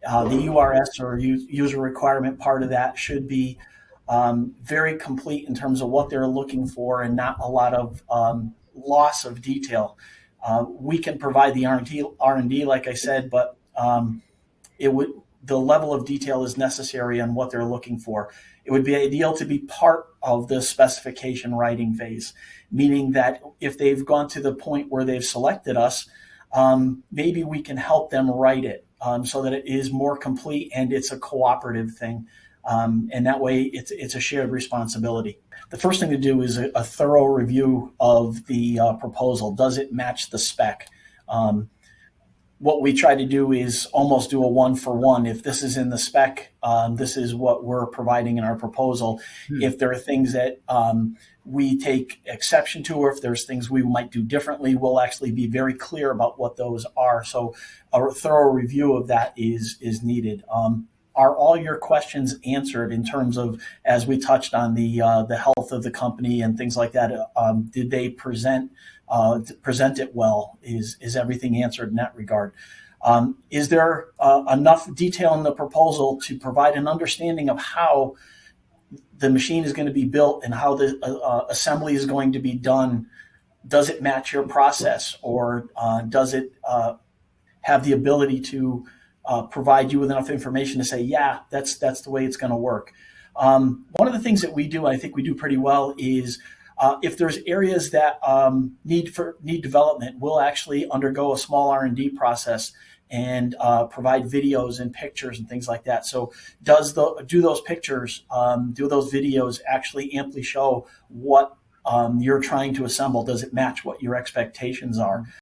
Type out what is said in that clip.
The URS or user requirement part of that should be very complete in terms of what they're looking for and not a lot of loss of detail. We can provide the R&D, like I said, but the level of detail is necessary on what they're looking for. It would be ideal to be part of the specification writing phase, meaning that if they've gone to the point where they've selected us, maybe we can help them write it so that it is more complete and it's a cooperative thing. And that way it's a shared responsibility. The first thing to do is a thorough review of the proposal. Does it match the spec? What we try to do is almost do a 1-for-1. If this is in the spec, this is what we're providing in our proposal. If there are things that we take exception to, or if there's things we might do differently, we'll actually be very clear about what those are. So a thorough review of that is needed. Are all your questions answered in terms of, as we touched on, the health of the company and things like that? Did they present it well? Is everything answered in that regard? Is there enough detail in the proposal to provide an understanding of how the machine is going to be built and how the assembly is going to be done? Does it match your process, or does it have the ability to provide you with enough information to say, yeah, that's the way it's going to work? One of the things that we do, I think we do pretty well, is if there's areas that need development, we'll actually undergo a small R&D process and provide videos and pictures and things like that. So do those pictures, do those videos actually amply show what you're trying to assemble? Does it match what your expectations are?